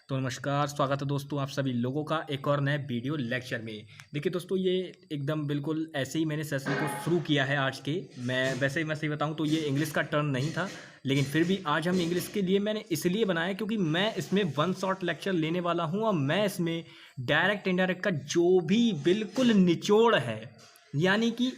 तो नमस्कार, स्वागत है दोस्तों आप सभी लोगों का एक और नए वीडियो लेक्चर में। देखिए दोस्तों, ये एकदम बिल्कुल ऐसे ही मैंने सेशन को शुरू किया है आज के। मैं सही बताऊं तो ये इंग्लिश का टर्न नहीं था, लेकिन फिर भी आज हम इंग्लिश के लिए मैंने इसलिए बनाया क्योंकि मैं इसमें वन शॉट लेक्चर लेने वाला हूं और मैं इसमें डायरेक्ट इनडायरेक्ट का जो भी बिल्कुल निचोड़ है, यानी कि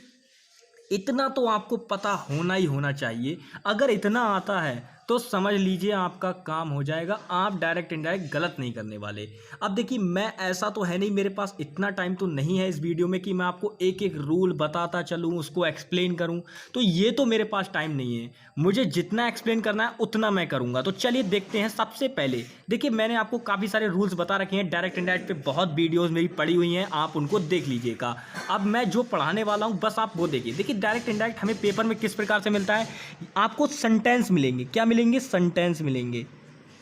इतना तो आपको पता होना ही होना चाहिए। अगर इतना आता है तो समझ लीजिए आपका काम हो जाएगा, आप डायरेक्ट इनडायरेक्ट गलत नहीं करने वाले। अब देखिए, मैं ऐसा तो है नहीं, मेरे पास इतना टाइम तो नहीं है इस वीडियो में कि मैं आपको एक एक रूल बताता चलूँ, उसको एक्सप्लेन करूँ। तो ये तो मेरे पास टाइम नहीं है। मुझे जितना एक्सप्लेन करना है उतना मैं करूँगा। तो चलिए देखते हैं। सबसे पहले देखिए, मैंने आपको काफ़ी सारे रूल्स बता रखे हैं डायरेक्ट इनडायरेक्ट पे, बहुत वीडियोज़ मेरी पड़ी हुई हैं, आप उनको देख लीजिएगा। अब मैं जो पढ़ाने वाला हूँ बस आप वो देखिए। देखिए, डायरेक्ट इनडायरेक्ट हमें पेपर में किस प्रकार से मिलता है। आपको सेंटेंस मिलेंगे। क्या मिलेंगे? सेंटेंस मिलेंगे,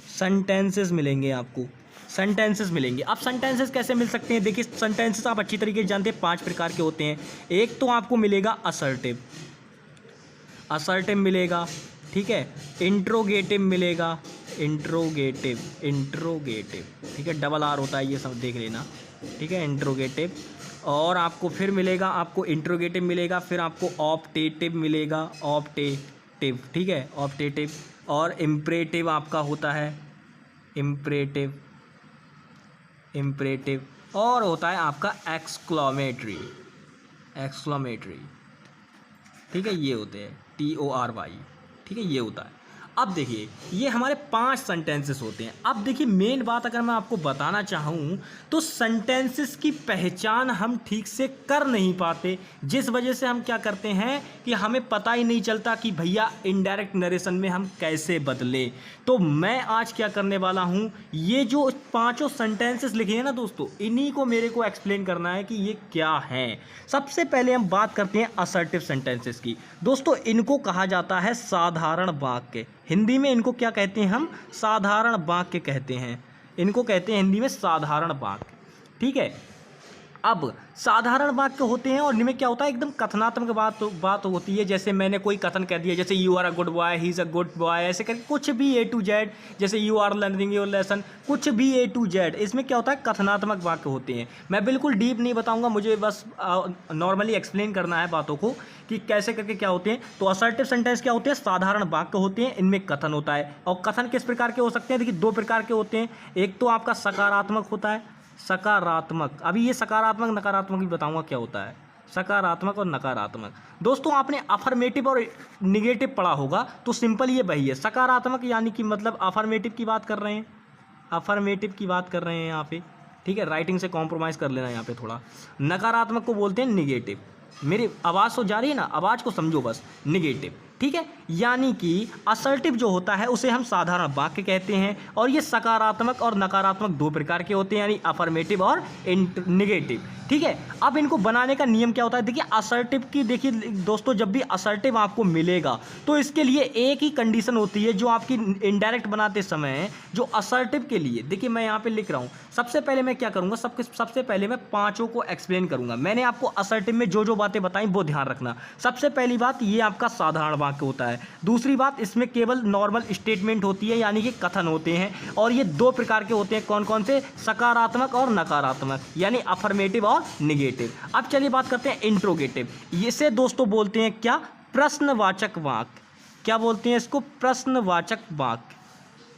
सेंटेंसेस मिलेंगे आपको, सेंटेंसेस मिलेंगे। अब सेंटेंसेस कैसे मिल सकते हैं? देखिए, सेंटेंसेस आप अच्छी तरीके से जानते हैं 5 प्रकार के होते हैं। एक तो आपको मिलेगा असर्टिव, असर्टिव मिलेगा, ठीक है। इंट्रोगेटिव मिलेगा, इंट्रोगेटिव, इंट्रोगेटिव, ठीक है, डबल आर होता है, ये सब देख लेना, ठीक है, इंट्रोगेटिव। और आपको फिर मिलेगा, आपको इंट्रोगेटिव मिलेगा, फिर आपको ऑप्टेटिव मिलेगा, ऑप्टेटिव, ठीक है, ऑप्टेटिव। और इम्परेटिव आपका होता है, इम्परेटिव, इम्परेटिव। और होता है आपका एक्सक्लामेटरी, एक्सक्लामेटरी, ठीक है, ये होते हैं TORY, ठीक है, ये होता है। अब देखिए, ये हमारे 5 सेंटेंसेस होते हैं। अब देखिए, मेन बात अगर मैं आपको बताना चाहूँ तो सेंटेंसेस की पहचान हम ठीक से कर नहीं पाते, जिस वजह से हम क्या करते हैं कि हमें पता ही नहीं चलता कि भैया इनडायरेक्ट नरेशन में हम कैसे बदलें। तो मैं आज क्या करने वाला हूँ, ये जो 5 सेंटेंसेस लिखे हैं ना दोस्तों, इन्हीं को मेरे को एक्सप्लेन करना है कि ये क्या हैं। सबसे पहले हम बात करते हैं असर्टिव सेंटेंसेस की। दोस्तों, इनको कहा जाता है साधारण वाक्य। हिंदी में इनको क्या कहते हैं? हम साधारण वाक्य कहते हैं। इनको कहते हैं हिंदी में साधारण वाक्य, ठीक है। अब साधारण वाक्य होते हैं और इनमें क्या होता है, एकदम कथनात्मक बात होती है। जैसे मैंने कोई कथन कह दिया, जैसे you are a good boy, he is a good boy, ऐसे करके कुछ भी A to Z, जैसे you are learning your lesson, कुछ भी A to Z, इसमें क्या होता है, कथनात्मक वाक्य होते हैं। मैं बिल्कुल डीप नहीं बताऊंगा, मुझे बस नॉर्मली एक्सप्लेन करना है बातों को कि कैसे करके क्या होते हैं। तो असर्टिव सेंटेंस क्या होते हैं? साधारण वाक्य होते हैं, इनमें कथन होता है। और कथन किस प्रकार के हो सकते हैं? देखिए, 2 प्रकार के होते हैं। एक तो आपका सकारात्मक होता है, सकारात्मक। अभी ये सकारात्मक नकारात्मक भी बताऊंगा क्या होता है, सकारात्मक और नकारात्मक। दोस्तों, आपने अफर्मेटिव और निगेटिव पढ़ा होगा, तो सिंपल ये वही है। सकारात्मक यानी कि मतलब अफर्मेटिव की बात कर रहे हैं, अफर्मेटिव की बात कर रहे हैं यहाँ पे, ठीक है। राइटिंग से कॉम्प्रोमाइज़ कर लेना यहाँ पे थोड़ा। नकारात्मक को बोलते हैं निगेटिव। मेरी आवाज़ तो जा रही है ना, आवाज़ को समझो बस, निगेटिव, ठीक है। यानी कि असर्टिव जो होता है उसे हम साधारण वाक्य कहते हैं, और ये सकारात्मक और नकारात्मक 2 प्रकार के होते हैं, यानी अफर्मेटिव और निगेटिव, ठीक है। अब इनको बनाने का नियम क्या होता है? देखिए, असर्टिव की, देखिए दोस्तों, जब भी असर्टिव आपको मिलेगा तो इसके लिए एक ही कंडीशन होती है जो आपकी इनडायरेक्ट बनाते समय, जो असर्टिव के लिए, देखिए मैं यहाँ पे लिख रहा हूँ। सबसे पहले मैं क्या करूँगा, सबसे पहले मैं 5 को एक्सप्लेन करूँगा। मैंने आपको असर्टिव में जो जो बातें बताई वो ध्यान रखना। सबसे पहली बात, ये आपका साधारण वाक्य होता है। दूसरी बात, इसमें केवल नॉर्मल स्टेटमेंट होती है, यानी कि कथन होते हैं। और ये 2 प्रकार के होते हैं, कौन कौन से? सकारात्मक और नकारात्मक, यानी अफर्मेटिव और निगेटिव। अब चलिए बात करते हैं इंट्रोगेटिव। इसे दोस्तों बोलते हैं क्या? प्रश्नवाचक वाक्य। क्या बोलते हैं इसको? प्रश्नवाचक वाक्य।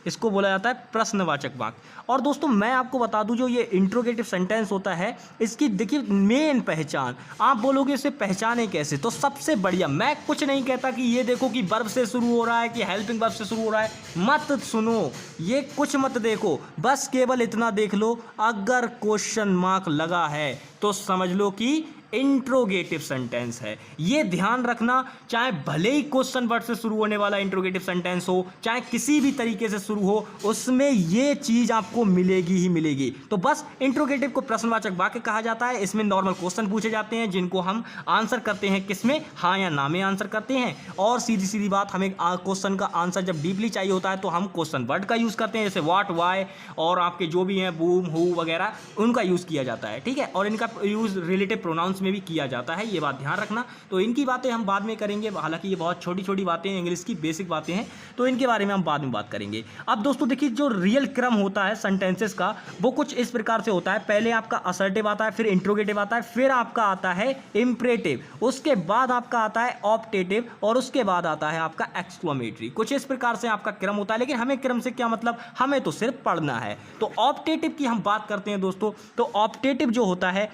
इसको बोला जाता है प्रश्नवाचक वाक्य। और दोस्तों, मैं आपको बता दूं, जो ये इंट्रोगेटिव सेंटेंस होता है, इसकी देखिए मेन पहचान, आप बोलोगे इसे पहचाने कैसे, तो सबसे बढ़िया, मैं कुछ नहीं कहता कि ये देखो कि वर्ब से शुरू हो रहा है कि हेल्पिंग वर्ब से शुरू हो रहा है, मत सुनो, ये कुछ मत देखो, बस केवल इतना देख लो, अगर क्वेश्चन मार्क लगा है तो समझ लो कि इंट्रोगेटिव सेंटेंस है। ये ध्यान रखना, चाहे भले ही क्वेश्चन वर्ड से शुरू होने वाला इंट्रोगेटिव सेंटेंस हो, चाहे किसी भी तरीके से शुरू हो, उसमें ये चीज आपको मिलेगी ही मिलेगी। तो बस इंट्रोगेटिव को प्रश्नवाचक वाक्य कहा जाता है। इसमें नॉर्मल क्वेश्चन पूछे जाते हैं, जिनको हम आंसर करते हैं किसमें? हाँ या ना में आंसर करते हैं। और सीधी सीधी बात, हमें क्वेश्चन का आंसर जब डीपली चाहिए होता है तो हम क्वेश्चन वर्ड का यूज करते हैं, जैसे व्हाट, वाई, और आपके जो भी हैं बूम, हु वगैरह, उनका यूज किया जाता है, ठीक है। और इनका यूज रिलेटिव प्रोनाउंस एग्जाम्स में भी किया जाता है, ये बात ध्यान रखना। तो इनकी बातें हम बाद में करेंगे, हालांकि ये बहुत छोटी छोटी बातें हैं, इंग्लिश की बेसिक बातें हैं, तो इनके बारे में हम बाद में बात करेंगे। अब दोस्तों देखिए, जो रियल क्रम होता है सेंटेंसेस का वो कुछ इस प्रकार से होता है। पहले आपका असर्टिव आता है, फिर इंट्रोगेटिव आता है, फिर आपका आता है इंपरेटिव, उसके बाद आपका आता है ऑप्टेटिव, और उसके बाद आता है आपका एक्सक्लेमेटरी। कुछ इस प्रकार से आपका क्रम होता है, लेकिन हमें क्रम से क्या मतलब, हमें तो सिर्फ पढ़ना है। तो ऑप्टेटिव की हम बात करते हैं दोस्तों, तो ऑप्टेटिव जो होता है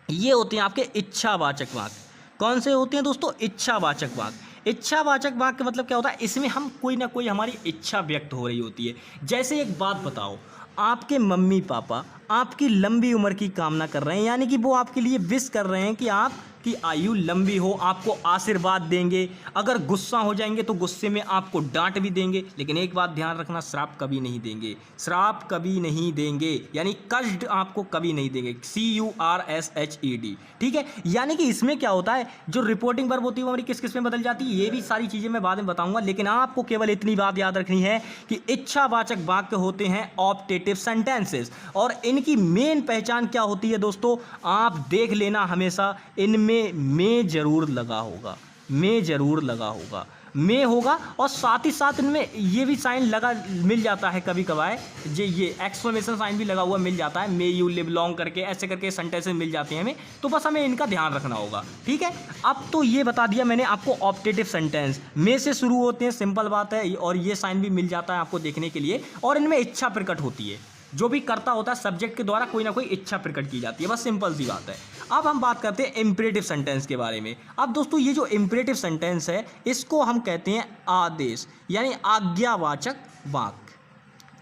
ये होते हैं आपके इच्छावाचक वाक्य। कौन से होते हैं दोस्तों? इच्छावाचक वाक्य। इच्छावाचक वाक्य मतलब क्या होता है, इसमें हम कोई ना कोई हमारी इच्छा व्यक्त हो रही होती है। जैसे एक बात बताओ, आपके मम्मी पापा आपकी लंबी उम्र की कामना कर रहे हैं, यानी कि वो आपके लिए विश कर रहे हैं कि आपकी आयु लंबी हो, आपको आशीर्वाद देंगे। अगर गुस्सा हो जाएंगे तो गुस्से में आपको डांट भी देंगे, लेकिन एक बात ध्यान रखना, श्राप कभी नहीं देंगे, श्राप कभी नहीं देंगे, यानी कष्ट आपको कभी नहीं देंगे। CURSHED, ठीक है। यानी कि इसमें क्या होता है, जो रिपोर्टिंग वर्ब होती है वो हमारी किस किस में बदल जाती है, ये भी सारी चीज़ें मैं बाद में बताऊंगा, लेकिन आपको केवल इतनी बात याद रखनी है कि इच्छावाचक वाक्य होते हैं ऑप्टेटिव सेंटेंसेस। और इनकी मेन पहचान क्या होती है दोस्तों, आप देख लेना, हमेशा इनमें में जरूर लगा होगा, में जरूर लगा होगा, में होगा, और साथ ही साथ इनमें ये भी साइन लगा मिल जाता है कभी कभार, ये एक्सक्लेमेशन साइन भी लगा हुआ मिल जाता है, मे यू लिव लॉन्ग करके, ऐसे करके सेंटेंसेस मिल जाते हैं हमें, तो बस हमें इनका ध्यान रखना होगा, ठीक है। अब तो ये बता दिया मैंने आपको, ऑप्टेटिव सेंटेंस में से शुरू होते हैं, सिंपल बात है, और ये साइन भी मिल जाता है आपको देखने के लिए, और इनमें इच्छा प्रकट होती है, जो भी करता होता है सब्जेक्ट के द्वारा कोई ना कोई इच्छा प्रकट की जाती है, बस सिंपल सी बात है। अब हम बात करते हैं इंपरेटिव सेंटेंस के बारे में। अब दोस्तों ये जो इंपरेटिव सेंटेंस है इसको हम कहते हैं आदेश, यानी आज्ञावाचक वाक्य।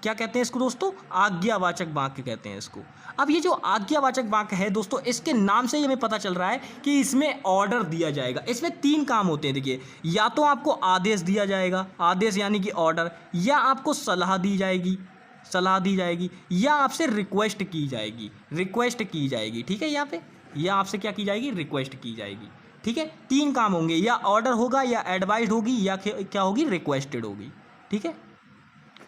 क्या कहते हैं इसको दोस्तों? आज्ञावाचक वाक्य कहते हैं इसको। अब ये जो आज्ञावाचक वाक्य है दोस्तों, इसके नाम से ही हमें पता चल रहा है कि इसमें ऑर्डर दिया जाएगा। इसमें 3 काम होते हैं, देखिए, या तो आपको आदेश दिया जाएगा, आदेश यानी कि ऑर्डर, या आपको सलाह दी जाएगी, सलाह दी जाएगी, या आपसे रिक्वेस्ट की जाएगी, रिक्वेस्ट की जाएगी, ठीक है। यहाँ पे या आपसे क्या की जाएगी, रिक्वेस्ट की जाएगी, ठीक है। 3 काम होंगे, या ऑर्डर होगा, या एडवाइस होगी, या क्या होगी, रिक्वेस्टेड होगी, ठीक है,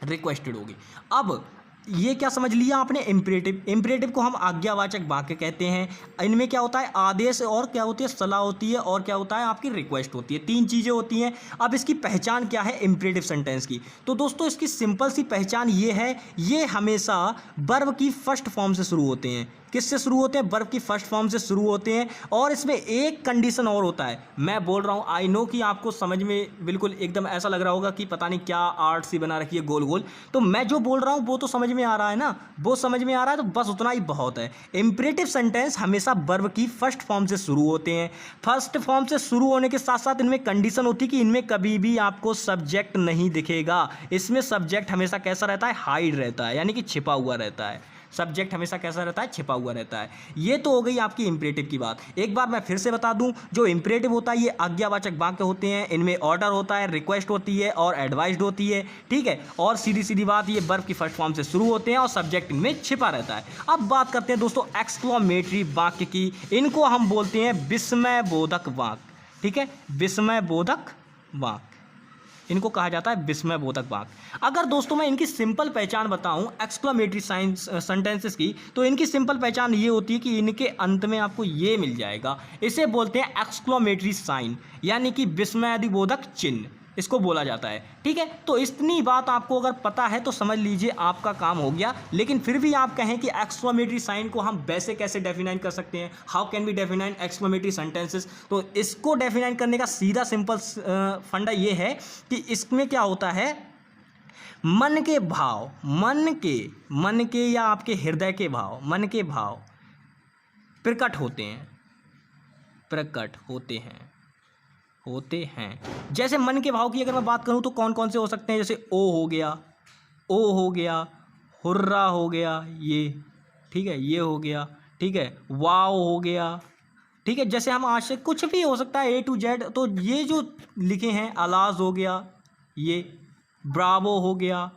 रिक्वेस्टेड होगी। अब ये क्या समझ लिया आपने, इंपरेटिव। इंपरेटिव को हम आज्ञावाचक वाक्य कहते हैं। इनमें क्या होता है, आदेश, और क्या होती है, सलाह होती है, और क्या होता है, आपकी रिक्वेस्ट होती है, 3 चीज़ें होती हैं। अब इसकी पहचान क्या है इंपरेटिव सेंटेंस की, तो दोस्तों इसकी सिंपल सी पहचान ये है, ये हमेशा वर्ब की फर्स्ट फॉर्म से शुरू होते हैं। किससे शुरू होते हैं? वर्ब की फर्स्ट फॉर्म से शुरू होते हैं। और इसमें एक कंडीशन और होता है, मैं बोल रहा हूँ, आई नो कि आपको समझ में बिल्कुल एकदम ऐसा लग रहा होगा कि पता नहीं क्या आर्ट सी बना रखी है गोल गोल, तो मैं जो बोल रहा हूँ वो तो समझ में आ रहा है ना, वो समझ में आ रहा है, तो बस उतना ही बहुत है। इंपरेटिव सेंटेंस हमेशा वर्ब की फर्स्ट फॉर्म से शुरू होते हैं। फर्स्ट फॉर्म से शुरू होने के साथ साथ इनमें कंडीशन होती है कि इनमें कभी भी आपको सब्जेक्ट नहीं दिखेगा। इसमें सब्जेक्ट हमेशा कैसा रहता है, हाइड रहता है, यानी कि छिपा हुआ रहता है। सब्जेक्ट हमेशा कैसा रहता है, छिपा हुआ रहता है। ये तो हो गई आपकी इंपरेटिव की बात। एक बार मैं फिर से बता दूं, जो इंपरेटिव होता है ये आज्ञावाचक वाक्य होते हैं, इनमें ऑर्डर होता है, रिक्वेस्ट होती है, और एडवाइस्ड होती है, ठीक है। और सीधी सीधी बात, ये वर्ब की फर्स्ट फॉर्म से शुरू होते हैं और सब्जेक्ट में छिपा रहता है। अब बात करते हैं दोस्तों एक्सक्लेमेटरी वाक्य की। इनको हम बोलते हैं विस्मय बोधक वाक्य, ठीक है, विस्मय बोधक वाक्य, इनको कहा जाता है विस्मय बोधक वाक्य। अगर दोस्तों मैं इनकी सिंपल पहचान बताऊं एक्सक्लेमेटरी सेंटेंसेस की, तो इनकी सिंपल पहचान ये होती है कि इनके अंत में आपको ये मिल जाएगा, इसे बोलते हैं एक्सक्लेमेटरी साइन, यानी कि विस्मयादिबोधक चिन्ह इसको बोला जाता है, ठीक है। तो इतनी बात आपको अगर पता है तो समझ लीजिए आपका काम हो गया। लेकिन फिर भी आप कहें कि एक्सक्लेमेटरी साइन को हम वैसे कैसे डेफिनाइन कर सकते हैं, how can we define exclamatory sentences, तो इसको डेफिनाइन करने का सीधा सिंपल फंडा ये है कि इसमें क्या होता है, मन के भाव, मन के या आपके हृदय के भाव, मन के भाव प्रकट होते हैं। जैसे मन के भाव की अगर मैं बात करूं तो कौन कौन से हो सकते हैं, जैसे ओ हो गया, हुर्रा हो गया, ये ठीक है, ये हो गया, ठीक है, वाओ हो गया, ठीक है। जैसे हम आज से कुछ भी हो सकता है A to Z, तो ये जो लिखे हैं, अलाज हो गया, ये ब्रावो हो गया,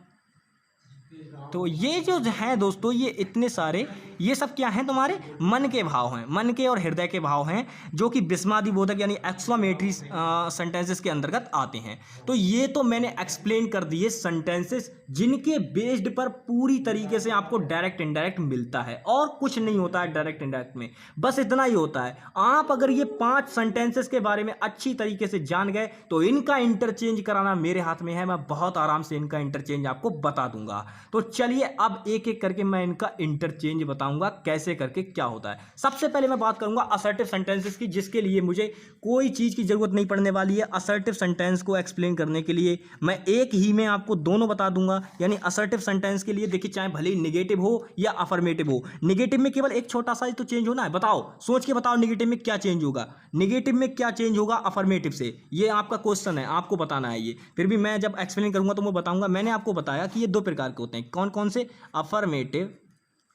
तो ये जो हैं दोस्तों, ये इतने सारे ये सब क्या है, तुम्हारे मन के भाव हैं, मन के और हृदय के भाव हैं, जो कि विस्मयादिबोधक यानी एक्सक्लेमेटरी सेंटेंसेस के अंतर्गत आते हैं। तो ये तो मैंने एक्सप्लेन कर दिए सेंटेंसेस जिनके बेस्ड पर पूरी तरीके से आपको डायरेक्ट इनडायरेक्ट मिलता है, और कुछ नहीं होता है डायरेक्ट इनडायरेक्ट में, बस इतना ही होता है। आप अगर ये 5 सेंटेंसेस के बारे में अच्छी तरीके से जान गए तो इनका इंटरचेंज कराना मेरे हाथ में है, मैं बहुत आराम से इनका इंटरचेंज आपको बता दूंगा। तो चलिए अब एक एक करके मैं इनका इंटरचेंज बताऊंगा कैसे करके क्या होता है। सबसे पहले मैं बात करूंगा असर्टिव सेंटेंसेस की, जिसके लिए मुझे कोई चीज की जरूरत नहीं पड़ने वाली है। असर्टिव सेंटेंस को एक्सप्लेन करने के लिए मैं एक ही में आपको दोनों बता दूंगा। यानी असर्टिव सेंटेंस के लिए देखिए, चाहे भले ही निगेटिव हो या अफर्मेटिव हो, निगेटिव में केवल एक छोटा सा ही तो चेंज होना है। बताओ, सोच के बताओ, निगेटिव में क्या चेंज होगा, निगेटिव में क्या चेंज होगा अफर्मेटिव से, ये आपका क्वेश्चन है, आपको बताना है ये। फिर भी मैं जब एक्सप्लेन करूंगा तो मैं बताऊंगा। मैंने आपको बताया कि ये 2 प्रकार के होते हैं, कौन कौन से,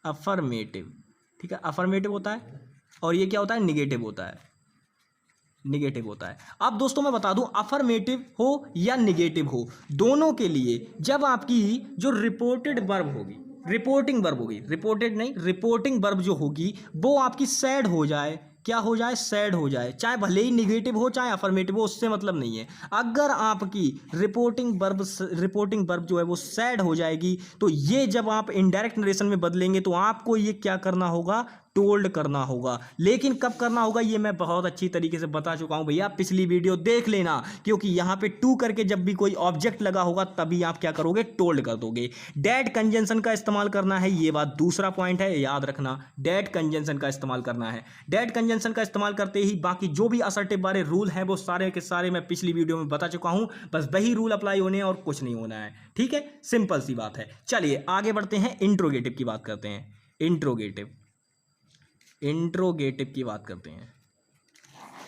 अफर्मेटिव, ठीक है, अफर्मेटिव होता है, और ये क्या होता है, निगेटिव होता है, निगेटिव होता है। अब दोस्तों मैं बता दूं, अफर्मेटिव हो या निगेटिव हो, दोनों के लिए जब आपकी जो रिपोर्टेड वर्ब होगी, रिपोर्टिंग वर्ब होगी, रिपोर्टेड नहीं, रिपोर्टिंग वर्ब जो होगी वो आपकी सैड हो जाए, क्या हो जाए, सैड हो जाए, चाहे भले ही निगेटिव हो चाहे अफर्मेटिव हो, उससे मतलब नहीं है। अगर आपकी रिपोर्टिंग वर्ब जो है वो सैड हो जाएगी, तो ये जब आप इनडायरेक्ट नरेशन में बदलेंगे तो आपको ये क्या करना होगा, टोल्ड करना होगा। लेकिन कब करना होगा ये मैं बहुत अच्छी तरीके से बता चुका हूं भैया, पिछली वीडियो देख लेना, क्योंकि यहां पे टू करके जब भी कोई ऑब्जेक्ट लगा होगा तभी आप क्या करोगे, टोल्ड कर दोगे। डेट कंजंक्शन का इस्तेमाल करना है, ये बात दूसरा पॉइंट है, याद रखना, डेट कंजंक्शन का इस्तेमाल करना है। डेट कंजंक्शन का इस्तेमाल करते ही बाकी जो भी असर्टिव वाले रूल हैं वो सारे के सारे मैं पिछली वीडियो में बता चुका हूं, बस वही रूल अप्लाई होने हैं और कुछ नहीं होना है। ठीक है, सिंपल सी बात है। चलिए आगे बढ़ते हैं, इंट्रोगेटिव की बात करते हैं। इंट्रोगेटिव की बात करते हैं।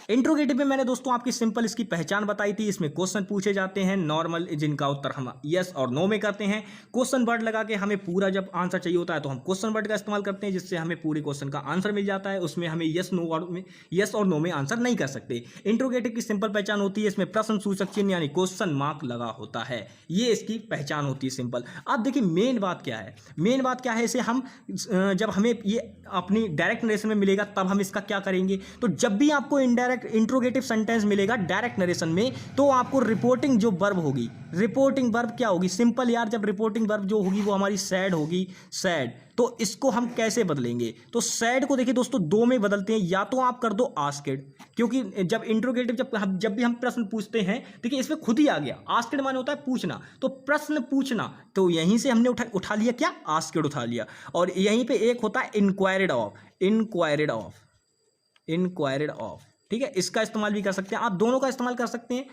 इंट्रोगेटिव में मैंने दोस्तों आपकी सिंपल इसकी पहचान बताई थी। इसमें क्वेश्चन पूछे जाते हैं नॉर्मल, जिनका उत्तर हम यस और नो में करते हैं। क्वेश्चन वर्ड लगा के हमें पूरा जब आंसर चाहिए होता है तो हम क्वेश्चन वर्ड का इस्तेमाल करते हैं, जिससे हमें पूरे क्वेश्चन का आंसर मिल जाता है। उसमें हमें यस और नो में आंसर नहीं कर सकते। इंट्रोगेटिव की सिंपल पहचान होती है, इसमें प्रश्न सूचक चिन्ह यानी क्वेश्चन मार्क लगा होता है, ये इसकी पहचान होती है सिंपल। अब देखिए मेन बात क्या है, मेन बात क्या है, इसे हम जब हमें ये अपनी डायरेक्ट नरेशन में मिलेगा तब हम इसका क्या करेंगे। तो जब भी आपको इंट्रोगेटिव सेंटेंस मिलेगा डायरेक्ट नरेशन में, तो आपको रिपोर्टिंग जो वर्ब होगी, रिपोर्टिंग वर्ब क्या होगी, सिंपल यार, जब रिपोर्टिंग वर्ब जो होगी वो हमारी सैड होगी, सैड। तो इसको हम कैसे बदलेंगे, तो सैड को देखिए दोस्तों 2 में बदलते हैं, या तो आप कर दो आस्क्ड, क्योंकि जब इंट्रोगेटिव जब भी हम प्रश्न पूछते हैं, देखिए इसमें खुद ही आ गया, आस्क्ड माने होता है पूछना, तो प्रश्न पूछना, तो यहीं से हमने उठा लिया क्या, आस्क्ड उठा लिया। और यहीं पे एक होता है इंक्वायर्ड ऑफ, ठीक है, इसका इस्तेमाल भी कर सकते हैं आप, दोनों का इस्तेमाल कर सकते हैं,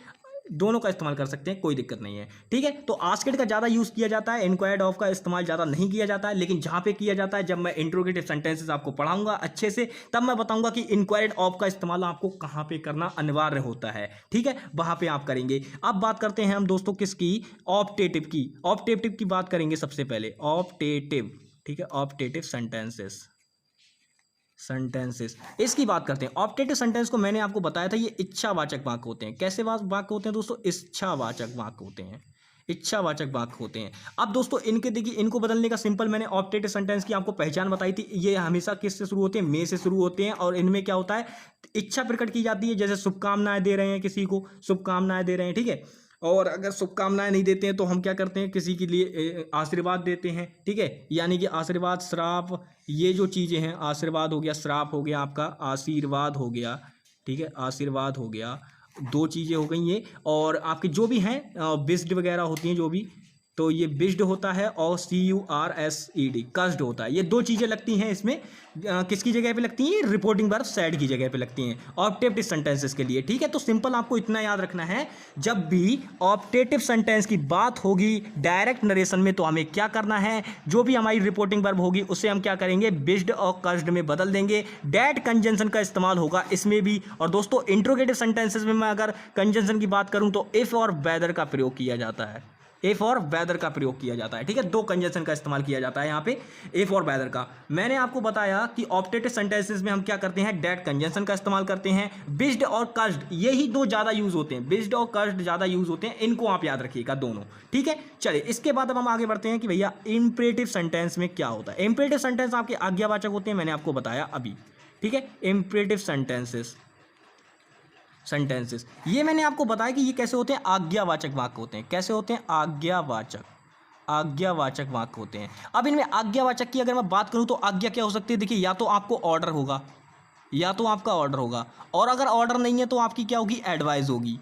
दोनों का इस्तेमाल कर सकते हैं, कोई दिक्कत नहीं है। ठीक है, तो आस्क्ड का ज़्यादा यूज़ किया जाता है, इंक्वायर्ड ऑफ का इस्तेमाल ज़्यादा नहीं किया जाता है। लेकिन जहाँ पे किया जाता है, जब मैं इंट्रोगेटिव सेंटेंसेस आपको पढ़ाऊंगा अच्छे से, तब मैं बताऊंगा कि इंक्वायर्ड ऑफ का इस्तेमाल आपको कहाँ पे करना अनिवार्य होता है। ठीक है, वहाँ पे आप करेंगे। अब बात करते हैं हम दोस्तों किसकी, ऑप्टेटिव की। ऑप्टेटिव की बात करेंगे सबसे पहले, ऑप्टेटिव, ठीक है, ऑप्टेटिव सेंटेंसेस इसकी बात करते हैं। ऑप्टेटिव सेंटेंस को मैंने आपको बताया था, ये इच्छावाचक वाक्य होते हैं। कैसे वाक्य होते हैं दोस्तों, इच्छावाचक वाक्य होते हैं, इच्छावाचक वाक्य होते हैं। अब दोस्तों इनके देखिए, इनको बदलने का सिंपल, मैंने ऑप्टेटिव सेंटेंस की आपको पहचान बताई थी। ये हमेशा किससे शुरू होते हैं, मे से शुरू होते हैं, और इनमें क्या होता है, इच्छा प्रकट की जाती है। जैसे शुभकामनाएं दे रहे हैं, किसी को शुभकामनाएं दे रहे हैं, ठीक है, और अगर शुभकामनाएं नहीं देते हैं तो हम क्या करते हैं, किसी के लिए आशीर्वाद देते हैं। ठीक है, यानी कि आशीर्वाद, श्राप, ये जो चीज़ें हैं, आशीर्वाद हो गया, श्राप हो गया, आपका आशीर्वाद हो गया। ठीक है, आशीर्वाद हो गया, 2 चीज़ें हो गई ये। और आपके जो भी हैं विस्ड वगैरह होती हैं जो भी, तो ये विस्ड होता है, और CURSED कस्ड होता है। ये 2 चीज़ें लगती हैं इसमें, किसकी जगह पे लगती हैं, रिपोर्टिंग वर्ब सैड की जगह पे लगती हैं ऑप्टेटिव सेंटेंसेस के लिए। ठीक है, तो सिंपल आपको इतना याद रखना है, जब भी ऑप्टेटिव सेंटेंस की बात होगी डायरेक्ट नरेशन में, तो हमें क्या करना है, जो भी हमारी रिपोर्टिंग वर्ब होगी उसे हम क्या करेंगे, विस्ड और कस्ड में बदल देंगे। डेट कंजंक्शन का इस्तेमाल होगा इसमें भी। और दोस्तों इंट्रोगेटिव सेंटेंसेस में मैं अगर कंजंक्शन की बात करूँ तो इफ़ और वेदर का प्रयोग किया जाता है। ए फॉर वेदर का प्रयोग किया जाता है। ठीक है, 2 कंजंक्शन का इस्तेमाल किया जाता है यहाँ पे ए फॉर वेदर का। मैंने आपको बताया कि ऑप्टेटिव सेंटेंसेस में हम क्या करते हैं, डेट कंजंक्शन का इस्तेमाल करते हैं। बिस्ड और कस्ड, यही 2 ज़्यादा यूज होते हैं, बिस्ड और कस्ड ज़्यादा यूज होते हैं, इनको आप याद रखिएगा दोनों। ठीक है, चलिए इसके बाद अब हम आगे बढ़ते हैं कि भैया इंपरेटिव सेंटेंस में क्या होता है। इंपरेटिव सेंटेंस आपके आज्ञावाचक होते हैं, मैंने आपको बताया अभी। ठीक है, इंपरेटिव सेंटेंसेस ये मैंने आपको बताया कि ये कैसे होते हैं, आज्ञावाचक वाक्य होते हैं। कैसे होते हैं, आज्ञावाचक वाक्य होते हैं। अब इनमें आज्ञावाचक की अगर मैं बात करूं तो आज्ञा क्या हो सकती है, देखिए या तो आपको ऑर्डर होगा, या तो आपका ऑर्डर होगा, और अगर ऑर्डर नहीं है तो आपकी क्या होगी, एडवाइस होगी,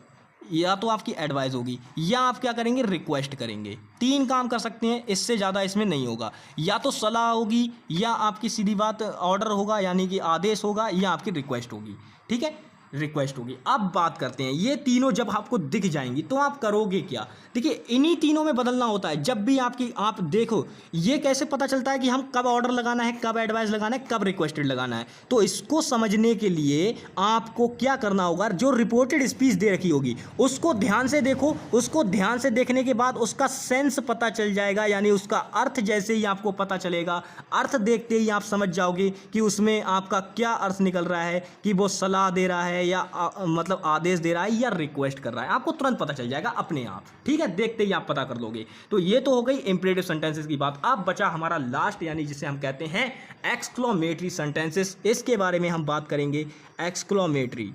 या तो आपकी एडवाइस होगी, या आप क्या करेंगे, रिक्वेस्ट करेंगे। 3 काम कर सकते हैं, इससे ज़्यादा इसमें नहीं होगा। या तो सलाह होगी, या आपकी सीधी बात ऑर्डर होगा यानी कि आदेश होगा, या आपकी रिक्वेस्ट होगी। ठीक है, रिक्वेस्ट होगी। अब बात करते हैं, ये तीनों जब आपको दिख जाएंगी तो आप करोगे क्या। देखिए इन्हीं तीनों में बदलना होता है। जब भी आप देखो, ये कैसे पता चलता है कि हम कब ऑर्डर लगाना है, कब एडवाइस लगाना है, कब रिक्वेस्टेड लगाना है। तो इसको समझने के लिए आपको क्या करना होगा, जो रिपोर्टेड स्पीच दे रखी होगी उसको ध्यान से देखो। उसको ध्यान से देखने के बाद उसका सेंस पता चल जाएगा, यानी उसका अर्थ जैसे ही आपको पता चलेगा, अर्थ देखते ही आप समझ जाओगे कि उसमें आपका क्या अर्थ निकल रहा है, कि वो सलाह दे रहा है या मतलब आदेश दे रहा है या रिक्वेस्ट कर रहा है। आपको तुरंत पता चल जाएगा अपने आप। ठीक है, देखते ही आप पता कर लोगे। तो ये तो हो गई इंपरेटिव सेंटेंसेस की बात। अब बचा हमारा लास्ट, यानी जिसे हम कहते हैं एक्सक्लेमेटरी सेंटेंसेस। इसके बारे में हम बात करेंगे। एक्सक्लेमेटरी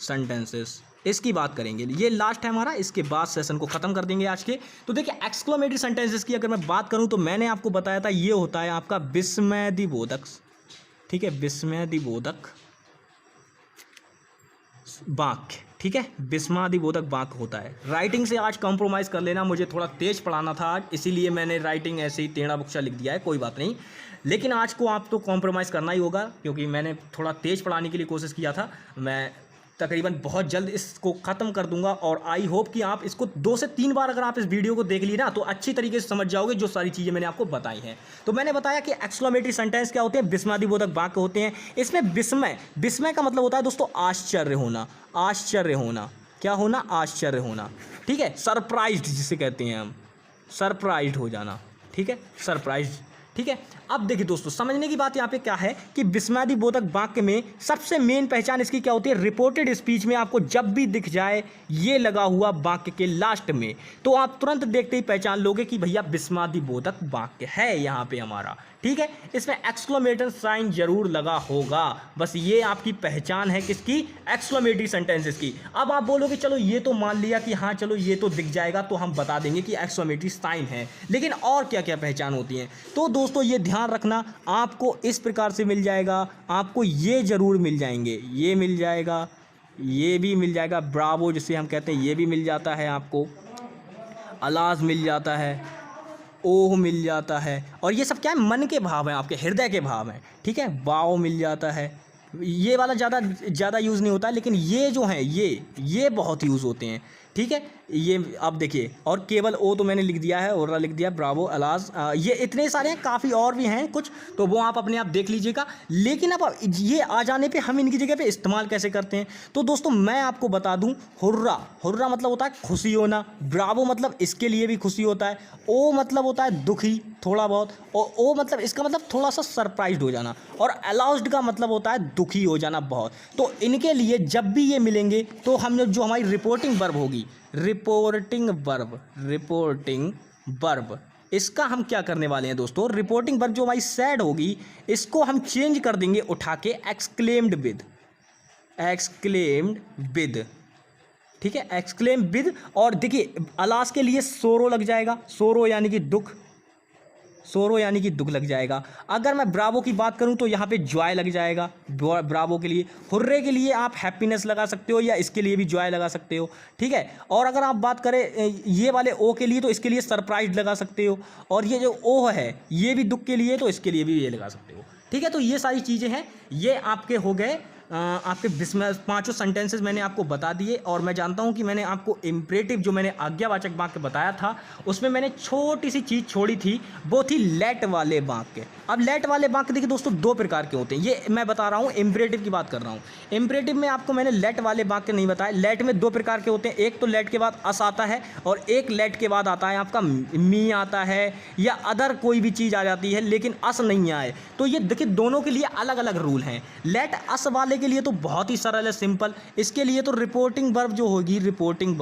सेंटेंसेस, इसकी बात करेंगे। ये लास्ट है हमारा, इसके बाद सेशन को खत्म कर देंगे आज के। तो देखिए एक्सक्लेमेटरी सेंटेंसेस की अगर मैं बात करूं तो मैंने आपको बताया था, ये होता है आपका विस्मयदिबोधक। ठीक है, विस्मयदिबोधक वाक्य। ठीक है, विस्मयदिबोधक वाक्य होता है। राइटिंग से आज कॉम्प्रोमाइज़ कर लेना, मुझे थोड़ा तेज पढ़ाना था आज, इसीलिए मैंने राइटिंग ऐसे ही टेढ़ा बख्शा लिख दिया है, कोई बात नहीं। लेकिन आज को आप तो कॉम्प्रोमाइज़ करना ही होगा, क्योंकि मैंने थोड़ा तेज पढ़ाने के लिए कोशिश किया था। मैं तकरीबन बहुत जल्द इसको ख़त्म कर दूंगा, और आई होप कि आप इसको 2 से 3 बार अगर आप इस वीडियो को देख लिए ना तो अच्छी तरीके से समझ जाओगे जो सारी चीज़ें मैंने आपको बताई हैं। तो मैंने बताया कि एक्सक्लेमेटरी सेंटेंस क्या होते हैं, विस्मयदिबोधक वाक्य होते हैं। इसमें विस्मय का मतलब होता है दोस्तों आश्चर्य होना। क्या होना, आश्चर्य होना। ठीक है, सरप्राइज्ड जिसे कहते हैं हम, सरप्राइज्ड हो जाना। ठीक है, सरप्राइज्ड। ठीक है, अब देखिए दोस्तों, समझने की बात यहाँ पे क्या है कि विस्मयदिबोधक वाक्य में सबसे मेन पहचान इसकी क्या होती है, रिपोर्टेड स्पीच में आपको जब भी दिख जाए ये लगा हुआ वाक्य के लास्ट में, तो आप तुरंत देखते ही पहचान लोगे कि भैया विस्मयदिबोधक वाक्य है यहाँ पे हमारा। ठीक है, इसमें एक्सक्लेमेशन साइन जरूर लगा होगा, बस ये आपकी पहचान है किसकी, एक्सक्लेमेटरी सेंटेंसेस की। अब आप बोलोगे चलो ये तो मान लिया कि हाँ चलो ये तो दिख जाएगा, तो हम बता देंगे कि एक्सक्लेमेटरी साइन है, लेकिन और क्या क्या पहचान होती हैं। तो दोस्तों ये ध्यान रखना, आपको इस प्रकार से मिल जाएगा, आपको ये जरूर मिल जाएंगे, ये मिल जाएगा, ये भी मिल जाएगा, ब्रावो जिसे हम कहते हैं ये भी मिल जाता है आपको, अलाज मिल जाता है, ओह मिल जाता है, और ये सब क्या है, मन के भाव हैं, आपके हृदय के भाव हैं। ठीक है, वाव मिल जाता है, ये वाला ज़्यादा यूज़ नहीं होता है, लेकिन ये जो हैं ये बहुत यूज़ होते हैं। ठीक है, ये आप देखिए, और केवल ओ तो मैंने लिख दिया है, और लिख दिया, ब्रावो, अलाज, ये इतने सारे हैं, काफ़ी और भी हैं कुछ, तो वो आप अपने आप देख लीजिएगा। लेकिन अब ये आ जाने पे हम इनकी जगह पे इस्तेमाल कैसे करते हैं, तो दोस्तों मैं आपको बता दूं, हुर्रा मतलब होता है खुशी होना, ब्रावो मतलब इसके लिए भी खुशी होता है, ओ मतलब होता है दुखी थोड़ा बहुत, और ओ मतलब इसका मतलब थोड़ा सा सरप्राइज्ड हो जाना, और अलाउज्ड का मतलब होता है दुखी हो जाना बहुत। तो इनके लिए जब भी ये मिलेंगे तो हम जो हमारी रिपोर्टिंग वर्ब होगी, रिपोर्टिंग वर्ब, इसका हम क्या करने वाले हैं दोस्तों, रिपोर्टिंग वर्ब जो हमारी सैड होगी इसको हम चेंज कर देंगे उठा के एक्सक्लेम्ड विद। ठीक है, एक्सक्लेम विद, और देखिए अलास के लिए सोरो लग जाएगा, सोरो यानी कि दुख लग जाएगा। अगर मैं ब्रावो की बात करूं तो यहाँ पे जॉय लग जाएगा ब्रावो के लिए। हुर्रे के लिए आप हैप्पीनेस लगा सकते हो, या इसके लिए भी जॉय लगा सकते हो। ठीक है, और अगर आप बात करें ये वाले ओ के लिए तो इसके लिए सरप्राइज लगा सकते हो, और ये जो ओ है ये भी दुख के लिए, तो इसके लिए भी ये लगा सकते हो। ठीक है, तो ये सारी चीज़ें हैं, ये आपके हो गए आपके पाँचों सेंटेंसेस मैंने आपको बता दिए और मैं जानता हूँ कि मैंने आपको इम्परेटिव जो मैंने आज्ञावाचक वाक्य बताया था उसमें मैंने छोटी सी चीज़ छोड़ी थी, वो थी लेट वाले वाक्य। अब लेट वाले वाक्य देखिए दोस्तों दो प्रकार के होते हैं, ये मैं बता रहा हूँ, इम्परेटिव की बात कर रहा हूँ। इम्परेटिव में आपको मैंने लेट वाले वाक्य नहीं बताया। लेट में दो प्रकार के होते हैं, एक तो लेट के बाद अस आता है और एक लेट के बाद आता है आपका मी आता है या अदर कोई भी चीज़ आ जाती है लेकिन अस नहीं आए। तो ये देखिए दोनों के लिए अलग अलग रूल हैं। लेट अस वाले के लिए तो बहुत ही सरल है, सिंपल। इसके लिए तो रिपोर्टिंग वर्ब जो होगी, रिपोर्टिंग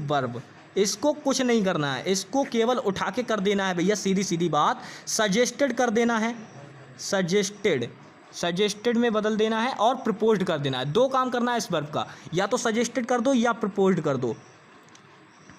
वर्ब इसको कुछ नहीं करना है, इसको केवल उठा के कर देना है भैया, सीधी सीधी बात, सजेस्टेड कर देना है, सजेस्टेड में बदल देना है और प्रपोज्ड कर देना है। दो काम करना है इस वर्ब का, या तो सजेस्टेड कर दो या प्रपोज्ड कर दो,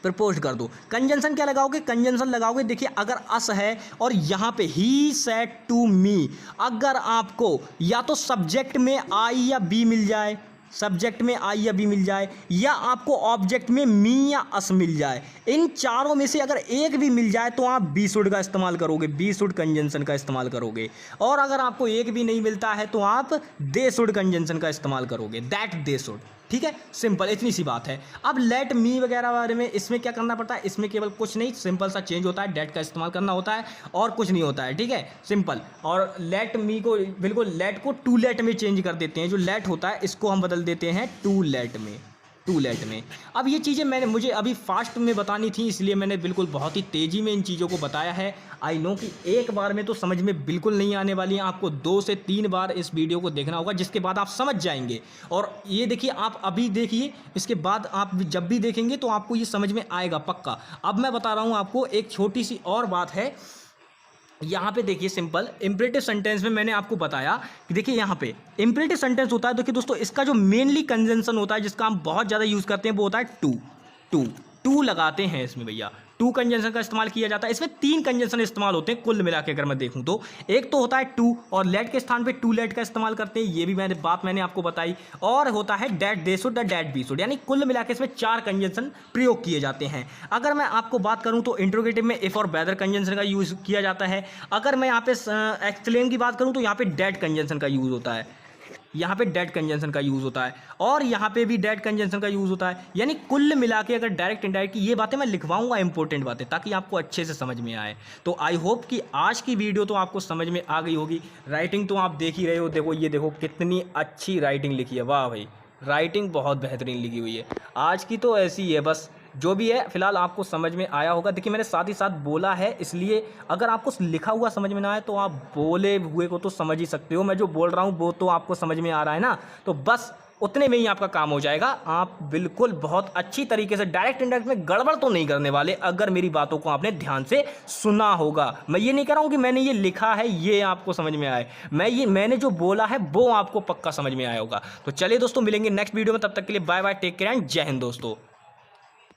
प्रपोज्ड कर दो। कंजंक्शन क्या लगाओगे, कंजंक्शन लगाओगे देखिए अगर अस है और यहाँ पे ही सेड टू मी, अगर आपको या तो सब्जेक्ट में आई या बी मिल जाए, सब्जेक्ट में आई या बी मिल जाए, या आपको ऑब्जेक्ट में मी या अस मिल जाए, इन चारों में से अगर एक भी मिल जाए तो आप बी शुड का इस्तेमाल करोगे, बी शुड कंजंक्शन का इस्तेमाल करोगे। और अगर आपको एक भी नहीं मिलता है तो आप दे शुड कंजंक्शन का इस्तेमाल करोगे, दैट दे शुड। ठीक है, सिंपल, इतनी सी बात है। अब लेट मी वगैरह बारे में इसमें क्या करना पड़ता है, इसमें केवल कुछ नहीं, सिंपल सा चेंज होता है, डेट का इस्तेमाल करना होता है और कुछ नहीं होता है। ठीक है, सिंपल। और लेट मी को बिल्कुल लेट को टू लेट में चेंज कर देते हैं, जो लेट होता है इसको हम बदल देते हैं टू लेट में, टू लेट में। अब ये चीज़ें मुझे अभी फास्ट में बतानी थी, इसलिए मैंने बिल्कुल बहुत ही तेज़ी में इन चीज़ों को बताया है। आई नो कि एक बार में तो समझ में बिल्कुल नहीं आने वाली हैं, आपको 2 से 3 बार इस वीडियो को देखना होगा, जिसके बाद आप समझ जाएंगे। और ये देखिए, आप अभी देखिए, इसके बाद आप जब भी देखेंगे तो आपको ये समझ में आएगा पक्का। अब मैं बता रहा हूँ आपको एक छोटी सी और बात है, यहाँ पे देखिए सिंपल इम्परेटिव सेंटेंस में मैंने आपको बताया कि देखिए यहाँ पे इम्परेटिव सेंटेंस होता है, देखिए दोस्तों इसका जो मेनली कंजंक्शन होता है जिसका हम बहुत ज़्यादा यूज़ करते हैं वो होता है टू लगाते हैं इसमें भैया, टू कंजंक्शन का इस्तेमाल किया जाता है। इसमें 3 कंजंक्शन इस्तेमाल होते हैं कुल मिला के अगर मैं देखूं तो। एक तो होता है टू और लेट के स्थान पे टू लेट का इस्तेमाल करते हैं, ये भी मैंने आपको बताई। और होता है that they should, that be should, यानी कुल मिला के इसमें 4 कंजंक्शन प्रयोग किए जाते हैं। अगर मैं आपको बात करूं तो इंट्रोगेटिव में इफ और वेदर कंजंक्शन का यूज़ किया जाता है। अगर मैं यहाँ पे एक्सक्लेम की बात करूँ तो यहाँ पे डेट कंजंक्शन का यूज़ होता है, यहाँ पे डेट कंजंक्शन का यूज़ होता है और यहाँ पे भी डेट कंजंक्शन का यूज़ होता है। यानी कुल मिला के अगर डायरेक्ट इनडायरेक्ट ये बातें मैं लिखवाऊंगा, इंपॉर्टेंट बातें, ताकि आपको अच्छे से समझ में आए। तो आई होप कि आज की वीडियो तो आपको समझ में आ गई होगी। राइटिंग तो आप देख ही रहे हो, देखो ये देखो कितनी अच्छी राइटिंग लिखी है, वाह भाई, राइटिंग बहुत बेहतरीन लिखी हुई है। आज की तो ऐसी ही है, बस जो भी है फिलहाल आपको समझ में आया होगा। देखिए मैंने साथ ही साथ बोला है, इसलिए अगर आपको लिखा हुआ समझ में ना आए तो आप बोले हुए को तो समझ ही सकते हो। मैं जो बोल रहा हूँ वो तो आपको समझ में आ रहा है ना, तो बस उतने में ही आपका काम हो जाएगा। आप बिल्कुल बहुत अच्छी तरीके से डायरेक्ट इनडायरेक्ट में गड़बड़ तो नहीं करने वाले, अगर मेरी बातों को आपने ध्यान से सुना होगा। मैं ये नहीं कह रहा हूँ कि मैंने ये लिखा है ये आपको समझ में आए, मैंने जो बोला है वो आपको पक्का समझ में आया होगा। तो चलिए दोस्तों, मिलेंगे नेक्स्ट वीडियो में, तब तक के लिए bye bye, take care and जय हिंद दोस्तों।